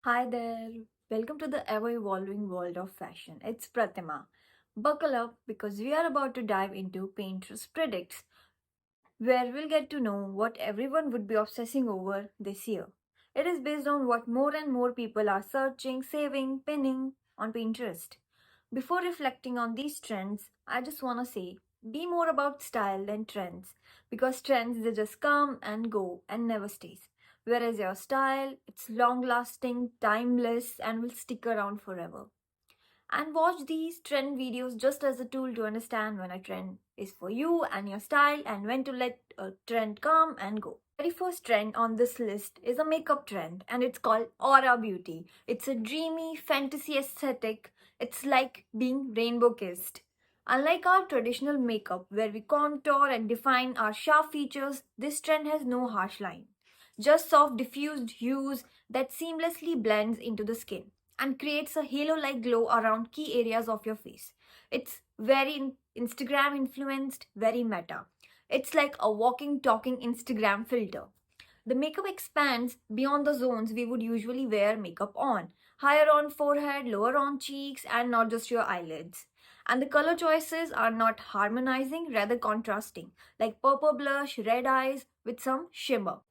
Hi there. Welcome to the ever evolving world of fashion. It's Pratima. Buckle up because we are about to dive into Pinterest Predicts, where we'll get to know what everyone would be obsessing over this year. It is based on what more and more people are searching, saving, pinning on Pinterest. Before reflecting on these trends, I just want to say be more about style than trends because trends they just come and go and never stays. Whereas your style, it's long lasting, timeless, and will stick around forever. And watch these trend videos just as a tool to understand when a trend is for you and your style and when to let a trend come and go. Very first trend on this list is a makeup trend and it's called Aura Beauty. It's a dreamy fantasy aesthetic. It's like being rainbow kissed. Unlike our traditional makeup where we contour and define our sharp features, this trend has no harsh line. Just soft diffused hues that seamlessly blends into the skin and creates a halo-like glow around key areas of your face. It's very Instagram influenced, very meta. It's like a walking, talking Instagram filter. The makeup expands beyond the zones we would usually wear makeup on. Higher on forehead, lower on cheeks, and not just your eyelids. And the color choices are not harmonizing, rather contrasting, like purple blush, red eyes with some shimmer.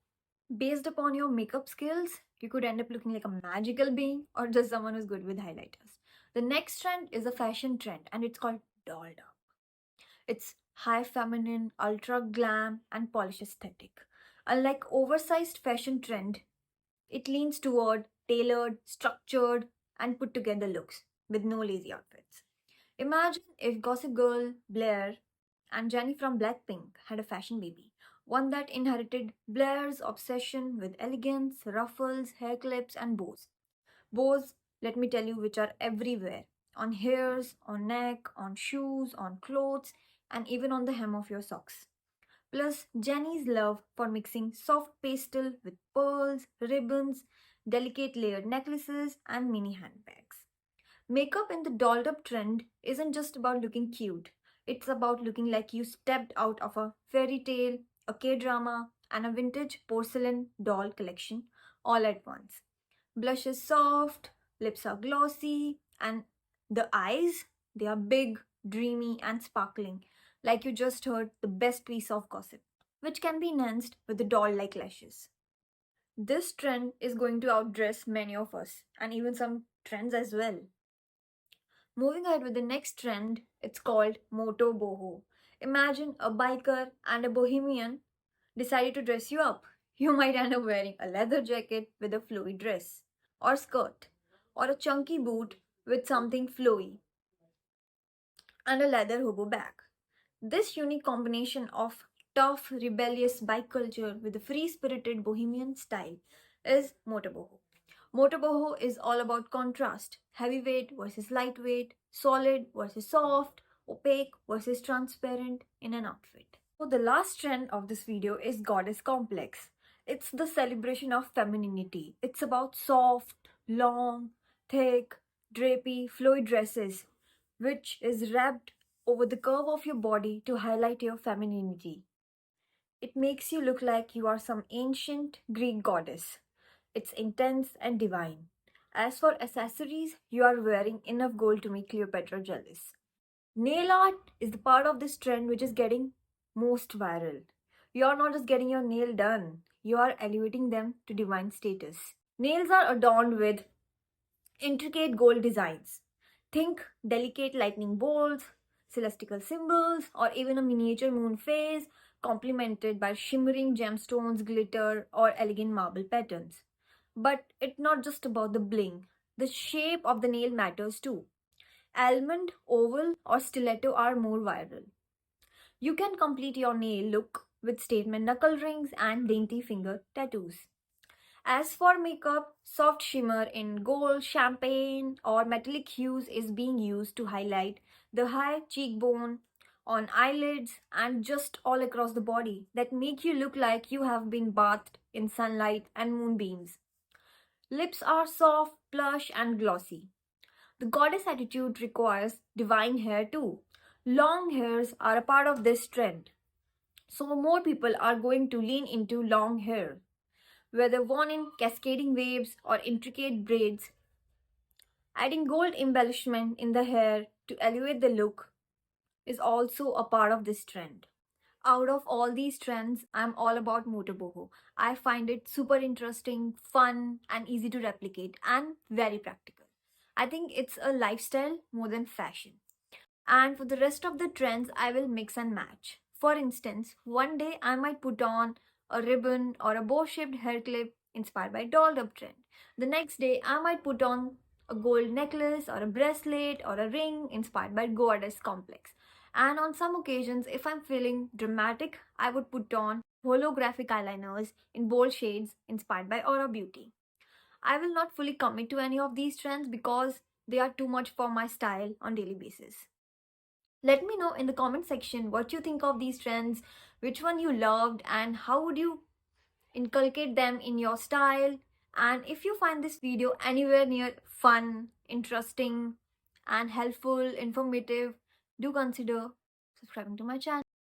Based upon your makeup skills, you could end up looking like a magical being or just someone who's good with highlighters. The next trend is a fashion trend and it's called dolled up. It's high feminine, ultra glam, and polished aesthetic. Unlike oversized fashion trend, it leans toward tailored, structured, and put together looks with no lazy outfits. Imagine if Gossip Girl, Blair, and Jenny from Blackpink had a fashion baby, one that inherited Blair's obsession with elegance, ruffles, hair clips, and bows. Bows, let me tell you, which are everywhere on hairs, on neck, on shoes, on clothes, and even on the hem of your socks. Plus, Jenny's love for mixing soft pastel with pearls, ribbons, delicate layered necklaces, and mini handbags. Makeup in the dolled up trend isn't just about looking cute, it's about looking like you stepped out of a fairy tale, a K drama, and a vintage porcelain doll collection all at once. Blush is soft, lips are glossy, and the eyes, they are big, dreamy, and sparkling, like you just heard the best piece of gossip, which can be enhanced with the doll like lashes. This trend is going to outdress many of us, and even some trends as well. Moving ahead with the next trend, it's called Moto Boho. Imagine a biker and a bohemian decided to dress you up. You might end up wearing a leather jacket with a flowy dress, or skirt, or a chunky boot with something flowy, and a leather hobo bag. This unique combination of tough, rebellious bike culture with a free spirited bohemian style is Motoboho. Motoboho is all about contrast heavyweight versus lightweight, solid versus soft, opaque versus transparent in an outfit. So, the last trend of this video is Goddess Complex. It's the celebration of femininity. It's about soft, long, thick, drapey, flowy dresses which is wrapped over the curve of your body to highlight your femininity. It makes you look like you are some ancient Greek goddess. It's intense and divine. As for accessories, you are wearing enough gold to make Cleopatra jealous. Nail art is the part of this trend which is getting most viral. You are not just getting your nail done, you are elevating them to divine status. Nails are adorned with intricate gold designs. Think delicate lightning bolts, celestial symbols, or even a miniature moon phase complemented by shimmering gemstones, glitter, or elegant marble patterns. But it's not just about the bling. The shape of the nail matters too. Almond, oval, or stiletto are more viral. You can complete your nail look with statement knuckle rings and dainty finger tattoos. As for makeup, soft shimmer in gold, champagne, or metallic hues is being used to highlight the high cheekbone on eyelids and just all across the body that make you look like you have been bathed in sunlight and moonbeams. Lips are soft, plush, and glossy. The goddess attitude requires divine hair too. Long hairs are a part of this trend. So more people are going to lean into long hair whether worn in cascading waves or intricate braids. Adding gold embellishment in the hair to elevate the look is also a part of this trend. Out of all these trends, I'm all about motor boho. I find it super interesting, fun, and easy to replicate, and very practical. I think it's a lifestyle more than fashion. And for the rest of the trends, I will mix and match. For instance, one day I might put on a ribbon or a bow shaped hair clip inspired by dolled up trend. The next day, I might put on a gold necklace or a bracelet or a ring inspired by goddess complex. And on some occasions, if I'm feeling dramatic, I would put on holographic eyeliners in bold shades inspired by Aura Beauty. I will not fully commit to any of these trends because they are too much for my style on daily basis. Let me know in the comment section what you think of these trends, which one you loved, and how would you inculcate them in your style. And if you find this video anywhere near fun, interesting, and helpful, informative, do consider subscribing to my channel.